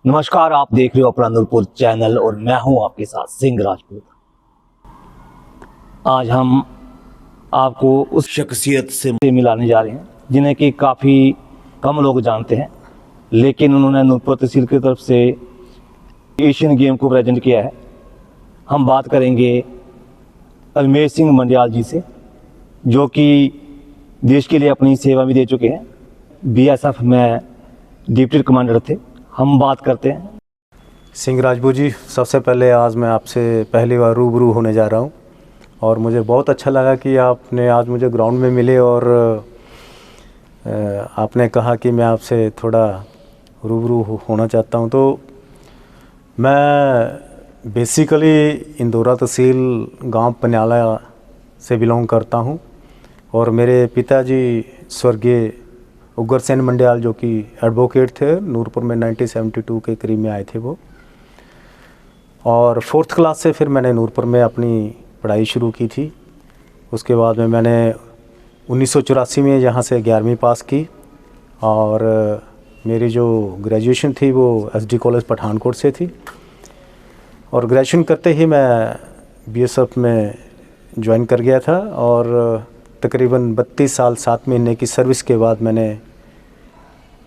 नमस्कार, आप देख रहे हो अपना नूरपुर चैनल और मैं हूं आपके साथ सिंह राजपूत। आज हम आपको उस शख्सियत से मिलाने जा रहे हैं जिन्हें कि काफ़ी कम लोग जानते हैं, लेकिन उन्होंने नूरपुर तहसील की तरफ से एशियन गेम को प्रेजेंट किया है। हम बात करेंगे अलमेश सिंह मंडियाल जी से, जो कि देश के लिए अपनी सेवा भी दे चुके हैं। बीएसएफ में डिप्टी कमांडर थे। हम बात करते हैं सिंह राजपूत जी। सबसे पहले आज मैं आपसे पहली बार रूबरू होने जा रहा हूं और मुझे बहुत अच्छा लगा कि आपने आज मुझे ग्राउंड में मिले और आपने कहा कि मैं आपसे थोड़ा रूबरू होना चाहता हूं। तो मैं बेसिकली इंदौरा तहसील गांव पन्याला से बिलोंग करता हूं और मेरे पिताजी स्वर्गीय उग्रसेन मंडियाल जो कि एडवोकेट थे, नूरपुर में 1972 के करीब में आए थे वो। और 4th क्लास से फिर मैंने नूरपुर में अपनी पढ़ाई शुरू की थी। उसके बाद में मैंने 1984 में यहाँ से 11वीं पास की और मेरी जो ग्रेजुएशन थी वो एसडी कॉलेज पठानकोट से थी। और ग्रेजुएशन करते ही मैं बीएसएफ में ज्वाइन कर गया था और तकरीबन 32 साल 7 महीने की सर्विस के बाद मैंने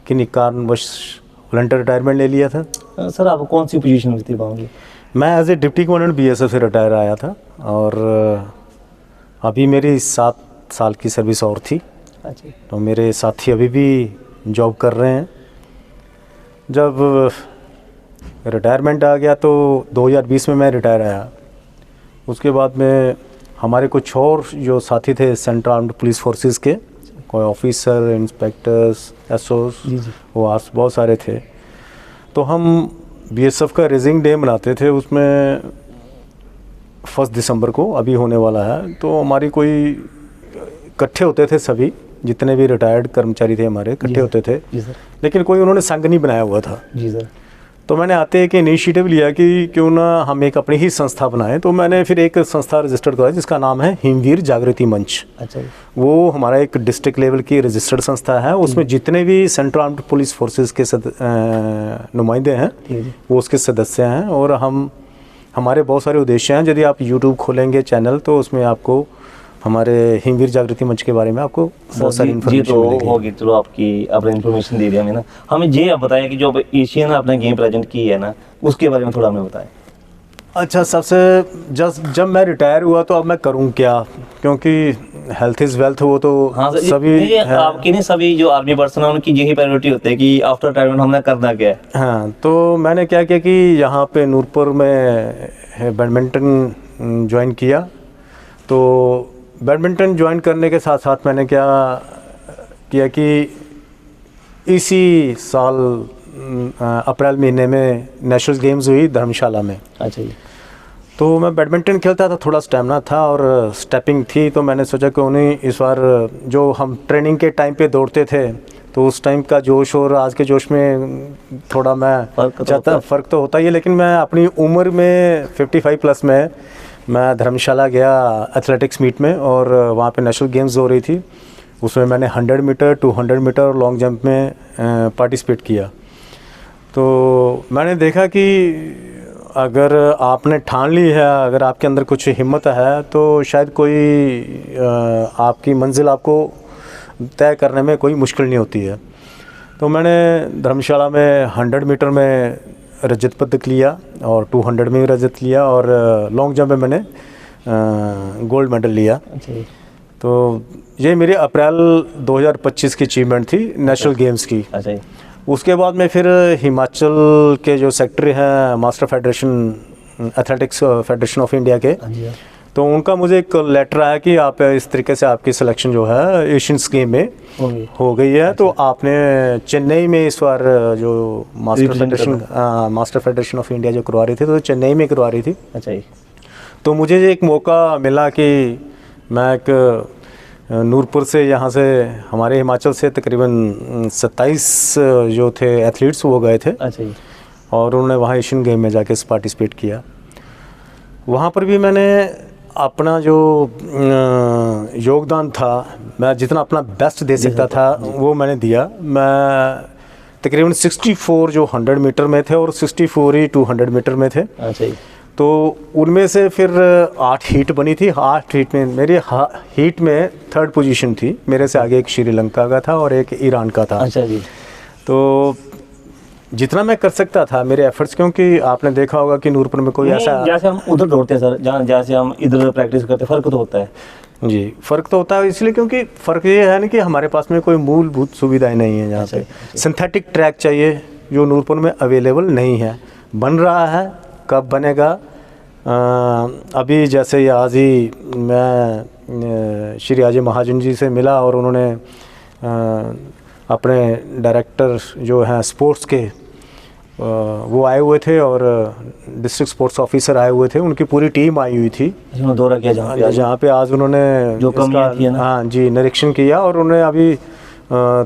किन्हीं कारणवश वॉलंटियर रिटायरमेंट ले लिया था। सर, आप कौन सी पोजीशन में थी पाऊंगी? मैं as a deputy commandant BSF से रिटायर आया था और अभी मेरी 7 साल की सर्विस और थी। अच्छा। तो मेरे साथी अभी भी जॉब कर रहे हैं। जब रिटायरमेंट आ गया तो 2020 में मैं रिटायर आया। उसके बाद में हमारे कुछ और जो साथी थे सेंट्रल आर्म्ड पुलिस फोर्सेस के, कोई ऑफिसर, इंस्पेक्टर्स, एसओस, वो बहुत सारे थे। तो हम बीएसएफ का रेजिंग डे मनाते थे, उसमें 1 दिसंबर को अभी होने वाला है। तो हमारी कोई इकट्ठे होते थे, सभी जितने भी रिटायर्ड कर्मचारी थे हमारे इकट्ठे होते थे। जी सर। लेकिन कोई उन्होंने संघ नहीं बनाया हुआ था। जी सर। तो मैंने आते एक इनिशिएटिव लिया कि क्यों ना हम एक अपनी ही संस्था बनाएं। तो मैंने फिर एक संस्था रजिस्टर्ड कराई जिसका नाम है हिमवीर जागृति मंच। अच्छा। वो हमारा एक डिस्ट्रिक्ट लेवल की रजिस्टर्ड संस्था है। उसमें जितने भी सेंट्रल आर्म्ड पुलिस फोर्सेस के नुमाइंदे हैं वो उसके सदस्य हैं। और हमारे बहुत सारे उद्देश्य हैं। यदि आप यूट्यूब खोलेंगे चैनल तो उसमें आपको हमारे हिमवीर जागृति मंच के बारे में आपको बहुत सारी इन्फॉर्मेशन मिलेगी। होगी। चलो, आपने इन्फॉर्मेशन दे दिया हमें ना। हमें ये आप बताया कि जो एशियन आपने गेम प्रेजेंट की है ना, उसके बारे में थोड़ा हमें बताएं। अच्छा, सबसे जब मैं रिटायर हुआ तो अब मैं करूं क्या, क्योंकि हेल्थ इज़ वेल्थ। वो तो हाँ सर, सभी आपकी नहीं, सभी जो आर्मी पर्सन है उनकी यही प्रायोरिटी होती है कि आफ्टर रिटायरमेंट हमने करना क्या है। हाँ, तो मैंने क्या किया कि यहाँ पे नूरपुर में बैडमिंटन ज्वाइन किया। तो बैडमिंटन ज्वाइन करने के साथ साथ मैंने क्या किया कि इसी साल अप्रैल महीने में नेशनल गेम्स हुई धर्मशाला में। अच्छा जी। तो मैं बैडमिंटन खेलता था, थोड़ा स्टेमिना था और स्टेपिंग थी। तो मैंने सोचा कि उन्हें इस बार जो हम ट्रेनिंग के टाइम पे दौड़ते थे तो उस टाइम का जोश और आज के जोश में थोड़ा मैं फ़र्क तो होता ही है। लेकिन मैं अपनी उम्र में 55 प्लस में मैं धर्मशाला गया एथलेटिक्स मीट में और वहाँ पे नेशनल गेम्स हो रही थी। उसमें मैंने 100 मीटर, 200 मीटर और लॉन्ग जंप में पार्टिसिपेट किया। तो मैंने देखा कि अगर आपने ठान ली है, अगर आपके अंदर कुछ हिम्मत है तो शायद कोई आपकी मंजिल आपको तय करने में कोई मुश्किल नहीं होती है। तो मैंने धर्मशाला में 100 मीटर में रजत पदक लिया और 200 में रजत लिया और लॉन्ग जंप में मैंने गोल्ड मेडल लिया। अच्छा। तो ये मेरी अप्रैल 2025 की अचीवमेंट थी नेशनल गेम्स की। अच्छा। उसके बाद में फिर हिमाचल के जो सेक्रेटरी हैं master federation athletics federation of India के, तो उनका मुझे एक लेटर आया कि आप इस तरीके से आपकी सिलेक्शन जो है एशियंस गेम में हो गई है। तो आपने चेन्नई में इस बार जो मास्टर फेडरेशन ऑफ इंडिया जो करवा रही थी तो चेन्नई में करवा रही थी। अच्छा जी। तो मुझे एक मौका मिला कि मैं एक नूरपुर से यहाँ से हमारे हिमाचल से तकरीबन 27 जो थे एथलीट्स वो गए थे। अच्छा जी। और उन्होंने वहाँ एशियन गेम में जाके पार्टिसिपेट किया। वहाँ पर भी मैंने अपना जो योगदान था, मैं जितना अपना बेस्ट दे सकता था वो मैंने दिया। मैं तकरीबन 64 जो 100 मीटर में थे और 64 ही 200 मीटर में थे। अच्छा जी। तो उनमें से फिर 8 हीट बनी थी। 8 हीट में मेरी हीट में 3rd पोजीशन थी। मेरे से आगे एक श्रीलंका का था और एक ईरान का था। अच्छा जी। तो जितना मैं कर सकता था मेरे एफर्ट्स, क्योंकि आपने देखा होगा कि नूरपुर में कोई ऐसा, जैसे हम उधर दौड़ते हैं सर, जहाँ जैसे हम इधर प्रैक्टिस करते हैं, फ़र्क तो होता है जी। फ़र्क तो होता है इसलिए क्योंकि फ़र्क ये है ना कि हमारे पास में कोई मूलभूत सुविधाएं नहीं है। जहाँ पे सिंथेटिक ट्रैक चाहिए जो नूरपुर में अवेलेबल नहीं है। बन रहा है, कब बनेगा? अभी जैसे आज ही मैं श्री अजय महाजन जी से मिला और उन्होंने अपने डायरेक्टर जो हैं स्पोर्ट्स के वो आए हुए थे और डिस्ट्रिक्ट स्पोर्ट्स ऑफिसर आए हुए थे, उनकी पूरी टीम आई हुई थी। दौरा किया जहाँ पे आज उन्होंने जो कमियां थी ना, हाँ जी, निरीक्षण किया और उन्होंने अभी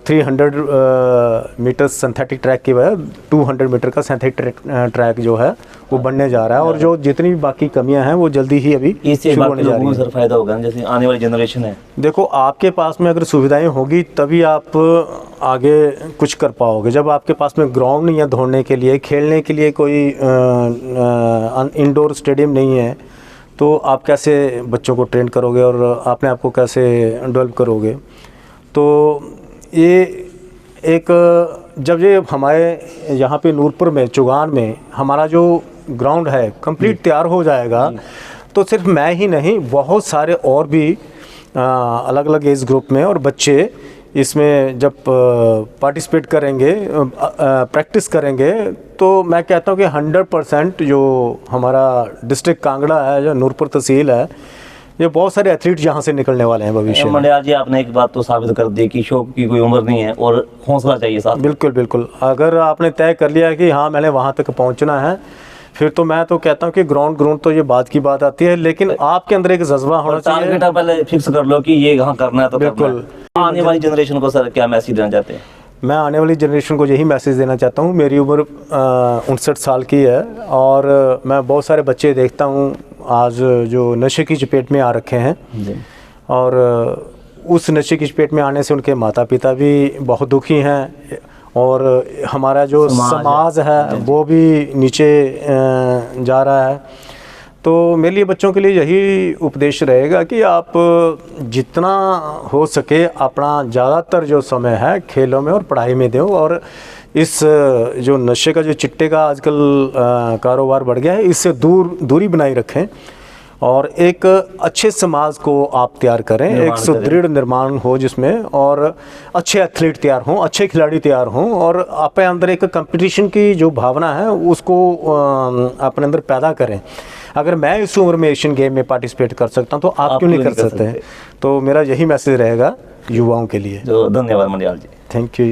300 मीटर सिंथेटिक ट्रैक की वजह 200 मीटर का सिंथेटिक ट्रैक जो है वो बनने जा रहा है और जो जितनी भी बाकी कमियां हैं वो जल्दी ही अभी इससे शुरू होने जा रही हैं। सर फायदा होगा जैसे आने वाली जनरेशन है। देखो, आपके पास में अगर सुविधाएं होगी तभी आप आगे कुछ कर पाओगे। जब आपके पास में ग्राउंड नहीं है दौड़ने के लिए, खेलने के लिए कोई इंडोर स्टेडियम नहीं है, तो आप कैसे बच्चों को ट्रेन करोगे और अपने आप को कैसे डेवलप करोगे? तो ये एक जब ये हमारे यहाँ पे नूरपुर में चुगान में हमारा जो ग्राउंड है कंप्लीट तैयार हो जाएगा, तो सिर्फ मैं ही नहीं, बहुत सारे और भी अलग अलग एज ग्रुप में और बच्चे इसमें जब पार्टिसिपेट करेंगे, प्रैक्टिस करेंगे, तो मैं कहता हूँ कि 100% जो हमारा डिस्ट्रिक्ट कांगड़ा है, जो नूरपुर तहसील है, ये बहुत सारे एथलीट यहाँ से निकलने वाले हैं भविष्य में। मंडियाल जी, आपने एक बात तो साबित कर दी कि शौक की कोई उम्र नहीं है और हौसला चाहिए साथ। बिल्कुल बिल्कुल। अगर आपने तय कर लिया है कि हाँ मैंने वहाँ तक पहुँचना है, फिर तो मैं तो कहता हूँ कि ग्राउंड तो ये बात की बात आती है, लेकिन आपके अंदर एक जज्बा होना चाहिए। टारगेट पहले फिक्स कर लो कि ये यहाँ करना है तो बिल्कुल। आने वाली जनरेशन को सर क्या मैसेज देना चाहते हैं? मैं आने वाली जनरेशन को यही मैसेज देना चाहता हूँ। मेरी उम्र 59 साल की है और मैं बहुत सारे बच्चे देखता हूँ आज जो नशे की चपेट में आ रखे हैं और उस नशे की चपेट में आने से उनके माता पिता भी बहुत दुखी हैं और हमारा जो समाज है वो भी नीचे जा रहा है। तो मेरे लिए बच्चों के लिए यही उपदेश रहेगा कि आप जितना हो सके अपना ज़्यादातर जो समय है खेलों में और पढ़ाई में दो और इस जो नशे का जो चिट्टे का आजकल कारोबार बढ़ गया है, इससे दूरी बनाई रखें और एक अच्छे समाज को आप तैयार करें, एक सुदृढ़ निर्माण हो जिसमें और अच्छे एथलीट तैयार हों, अच्छे खिलाड़ी तैयार हों और अपने अंदर एक कंपटीशन की जो भावना है उसको अपने अंदर पैदा करें। अगर मैं इस उम्र में एशियन गेम में पार्टिसिपेट कर सकता हूं तो आप क्यों नहीं कर सकते हैं? तो मेरा यही मैसेज रहेगा युवाओं के लिए। धन्यवाद मंडियाल जी। Thank you.